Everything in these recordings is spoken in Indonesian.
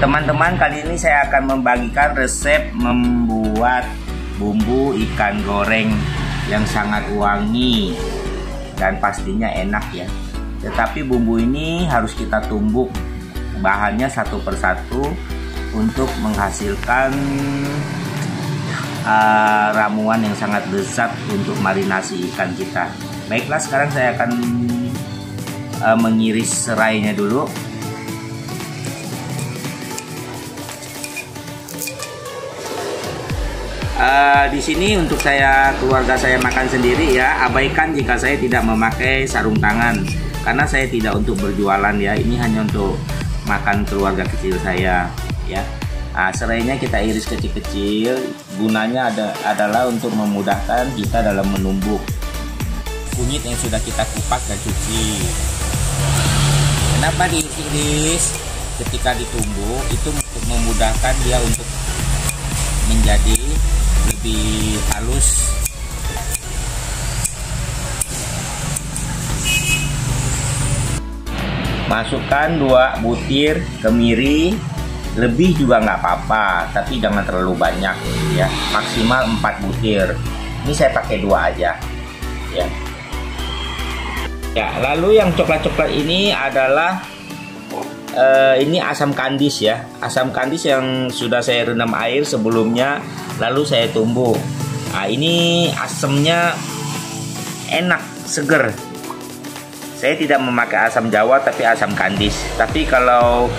Teman-teman, kali ini saya akan membagikan resep membuat bumbu ikan goreng yang sangat wangi dan pastinya enak ya. Tetapi bumbu ini harus kita tumbuk bahannya satu persatu untuk menghasilkan ramuan yang sangat lezat untuk marinasi ikan kita. Baiklah, sekarang saya akan mengiris serainya dulu. Di sini untuk keluarga saya makan sendiri ya. Abaikan jika saya tidak memakai sarung tangan karena saya tidak untuk berjualan ya. Ini hanya untuk makan keluarga kecil saya ya. Serainya kita iris kecil-kecil. Gunanya adalah untuk memudahkan kita dalam menumbuk kunyit yang sudah kita kupas dan cuci. Kenapa diiris? Ketika ditumbuk itu untuk memudahkan dia untuk menjadi lebih halus. Masukkan 2 butir kemiri, lebih juga nggak apa-apa, tapi jangan terlalu banyak ya, maksimal 4 butir. Ini saya pakai 2 aja ya. Ya, lalu yang coklat-coklat ini adalah ini asam kandis ya, asam kandis yang sudah saya rendam air sebelumnya, lalu saya tumbuk. Nah, ini asamnya enak, seger. Saya tidak memakai asam jawa tapi asam kandis. Tapi kalau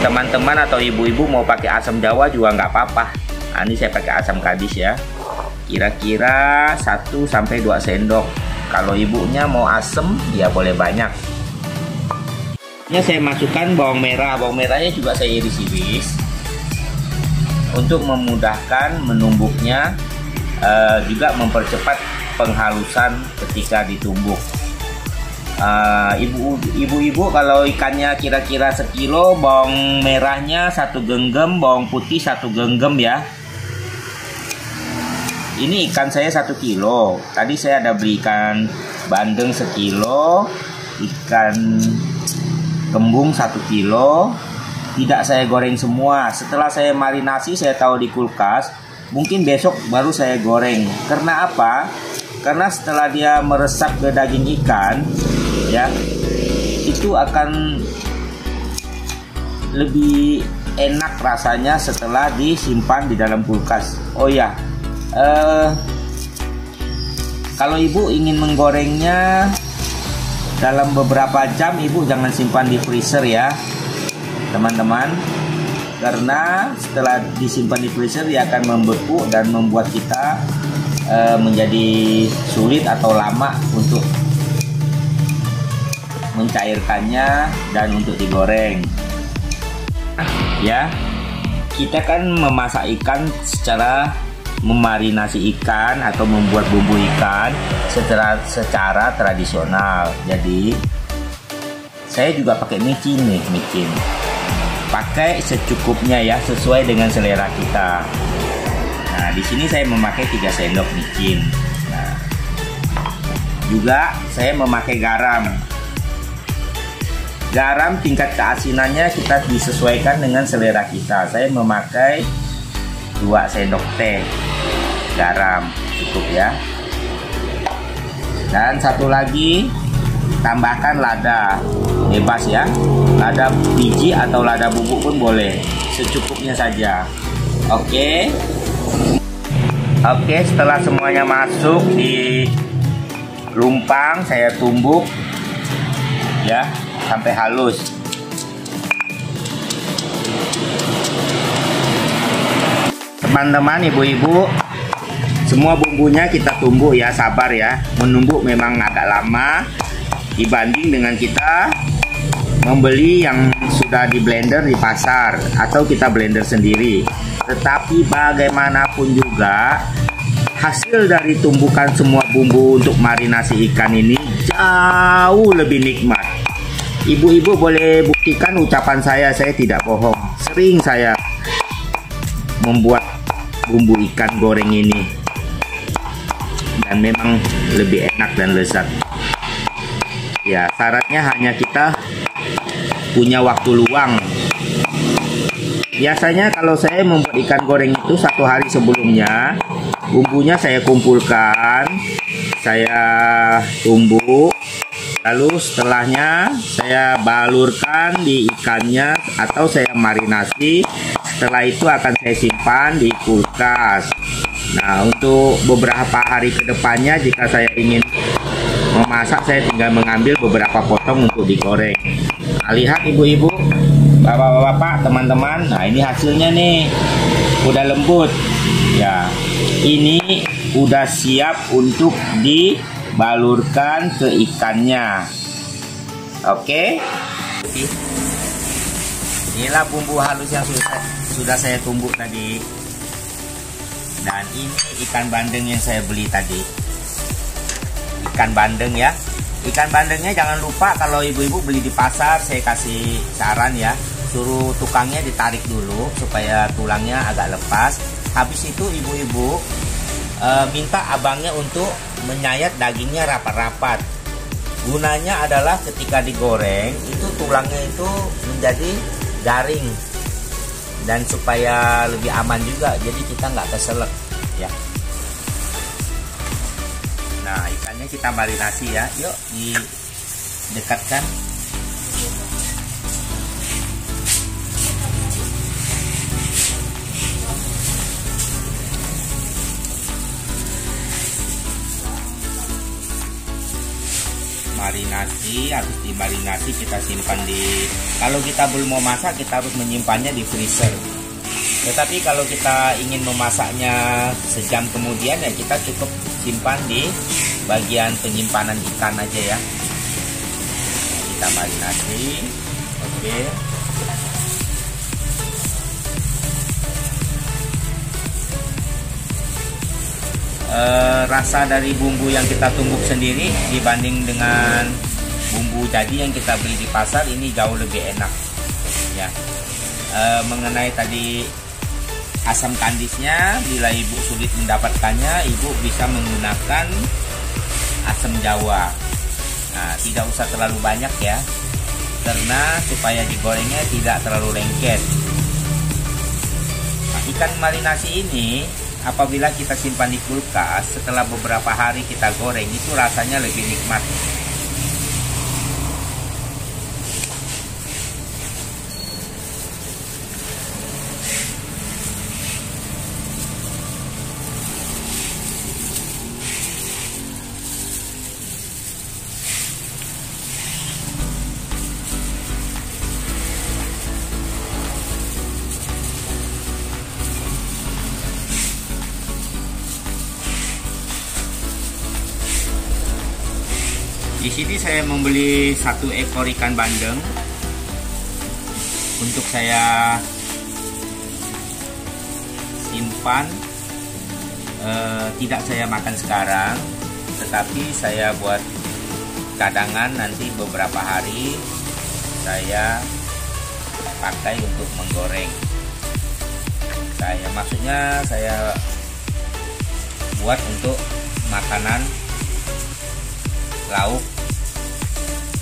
teman-teman atau ibu-ibu mau pakai asam jawa juga nggak apa-apa. Nah, ini saya pakai asam kandis ya, kira-kira 1-2 sendok. Kalau ibunya mau asam ya boleh banyak. Saya masukkan bawang merah. Bawang merahnya juga saya iris-iris untuk memudahkan menumbuknya, juga mempercepat penghalusan ketika ditumbuk. Ibu-ibu kalau ikannya kira-kira sekilo, bawang merahnya 1 genggam, bawang putih 1 genggam ya. Ini ikan saya 1 kilo. Tadi saya ada beli ikan bandeng sekilo, ikan kembung 1 kilo. Tidak saya goreng semua. Setelah saya marinasi, saya taruh di kulkas. Mungkin besok baru saya goreng. Karena apa? Karena setelah dia meresap ke daging ikan ya, itu akan lebih enak rasanya setelah disimpan di dalam kulkas. Oh ya, kalau ibu ingin menggorengnya dalam beberapa jam, ibu jangan simpan di freezer ya teman-teman, karena setelah disimpan di freezer dia akan membeku dan membuat kita menjadi sulit atau lama untuk mencairkannya dan untuk digoreng ya. Kita kan memasak ikan secara memarinasi ikan atau membuat bumbu ikan secara tradisional. Jadi saya juga pakai micin nih, micin. Pakai secukupnya ya, sesuai dengan selera kita. Nah, di sini saya memakai 3 sendok micin. Nah, juga saya memakai garam. Garam tingkat keasinannya kita disesuaikan dengan selera kita. Saya memakai 2 sendok teh garam, cukup ya. Dan satu lagi, tambahkan lada, bebas ya, lada biji atau lada bubuk pun boleh, secukupnya saja. Oke, setelah semuanya masuk di lumpang, saya tumbuk ya sampai halus. Teman-teman, ibu-ibu, semua bumbunya kita tumbuk ya, sabar ya. Menumbuk memang agak lama dibanding dengan kita membeli yang sudah di blender di pasar atau kita blender sendiri. Tetapi bagaimanapun juga, hasil dari tumbukan semua bumbu untuk marinasi ikan ini jauh lebih nikmat. Ibu-ibu boleh buktikan ucapan saya tidak bohong. Sering saya membuat bumbu ikan goreng ini dan memang lebih enak dan lezat ya. Syaratnya hanya kita punya waktu luang. Biasanya kalau saya membuat ikan goreng itu 1 hari sebelumnya, bumbunya saya kumpulkan, saya tumbuk, lalu setelahnya saya balurkan di ikannya atau saya marinasi. Setelah itu akan saya simpan di kulkas. Nah, untuk beberapa hari ke depannya jika saya ingin memasak, saya tinggal mengambil beberapa potong untuk digoreng. Nah, lihat ibu-ibu, bapak-bapak, teman-teman. Nah, ini hasilnya nih. Udah lembut. Ya. Ini udah siap untuk dibalurkan ke ikannya. Oke. Inilah bumbu halus yang sudah saya tumbuk tadi. Dan ini ikan bandeng yang saya beli tadi. Ikan bandeng ya. Ikan bandengnya jangan lupa kalau ibu-ibu beli di pasar, saya kasih saran ya, suruh tukangnya ditarik dulu supaya tulangnya agak lepas. Habis itu ibu-ibu minta abangnya untuk menyayat dagingnya rapat-rapat. Gunanya adalah ketika digoreng itu tulangnya itu menjadi garing dan supaya lebih aman juga, jadi kita nggak keselak ya. Nah, ikannya kita marinasi ya. Yuk didekatkan. Marinasi, habis dimarinasi kita simpan di, kalau kita belum mau masak kita harus menyimpannya di freezer. Tetapi kalau kita ingin memasaknya sejam kemudian ya kita cukup simpan di bagian penyimpanan ikan aja ya. Kita marinasi. Oke. Rasa dari bumbu yang kita tumbuk sendiri dibanding dengan bumbu jadi yang kita beli di pasar ini jauh lebih enak ya. Mengenai tadi asam kandisnya, bila ibu sulit mendapatkannya, ibu bisa menggunakan asam jawa. Nah, tidak usah terlalu banyak ya, karena supaya digorengnya tidak terlalu lengket. Nah, ikan marinasi ini apabila kita simpan di kulkas, setelah beberapa hari kita goreng itu rasanya lebih nikmat. Di sini saya membeli 1 ekor ikan bandeng untuk saya simpan. Tidak saya makan sekarang, tetapi saya buat cadangan, nanti beberapa hari saya pakai untuk menggoreng. Maksudnya saya buat untuk makanan lauk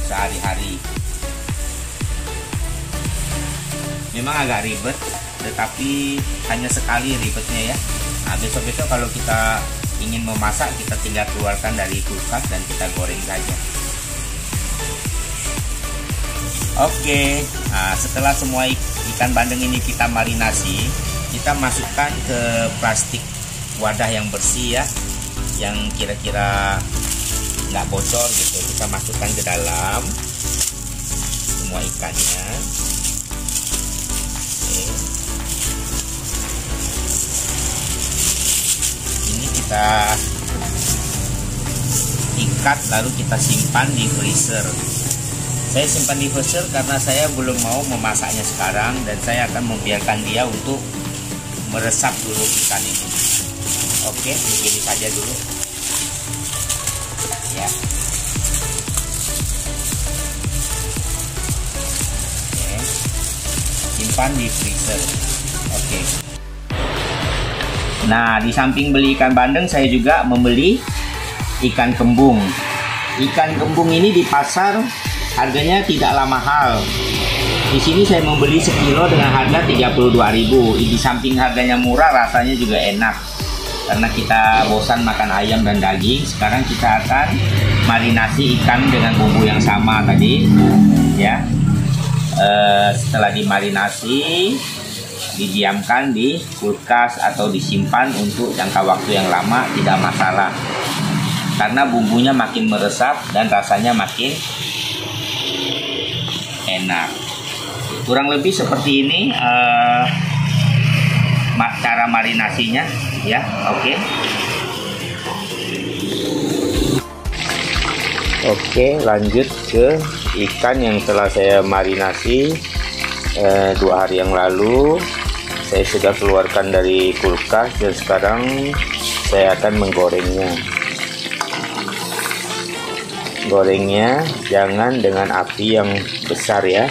sehari-hari. Memang agak ribet, tetapi hanya sekali ribetnya ya. Nah, besok-besok kalau kita ingin memasak, kita tinggal keluarkan dari kulkas dan kita goreng saja. Oke, nah, setelah semua ikan bandeng ini kita marinasi, kita masukkan ke plastik wadah yang bersih ya, yang kira-kira nggak bocor gitu. Kita masukkan ke dalam semua ikannya. Oke. Ini kita ikat lalu kita simpan di freezer. Saya simpan di freezer karena saya belum mau memasaknya sekarang, dan saya akan membiarkan dia untuk meresap dulu ikan ini. Oke, begini saja dulu ya. Oke. Simpan di freezer. Oke. Nah, di samping beli ikan bandeng, saya juga membeli ikan kembung. Ikan kembung ini di pasar harganya tidaklah mahal, Di sini saya membeli sekilo dengan harga 32.000. Di samping harganya murah, rasanya juga enak. Karena kita bosan makan ayam dan daging, sekarang kita akan marinasi ikan dengan bumbu yang sama tadi, ya. Setelah dimarinasi, didiamkan di kulkas atau disimpan untuk jangka waktu yang lama, tidak masalah. Karena bumbunya makin meresap dan rasanya makin enak. Kurang lebih seperti ini cara marinasinya, ya. Oke, lanjut ke ikan yang telah saya marinasi 2 hari yang lalu. Saya sudah keluarkan dari kulkas dan sekarang saya akan menggorengnya. Gorengnya jangan dengan api yang besar, ya.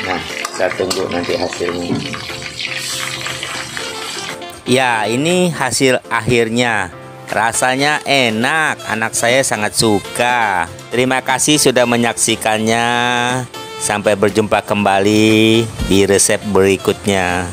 Nah, saya tunggu nanti hasilnya. Ya, ini hasil akhirnya. Rasanya enak, anak saya sangat suka. Terima kasih sudah menyaksikannya. Sampai berjumpa kembali di resep berikutnya.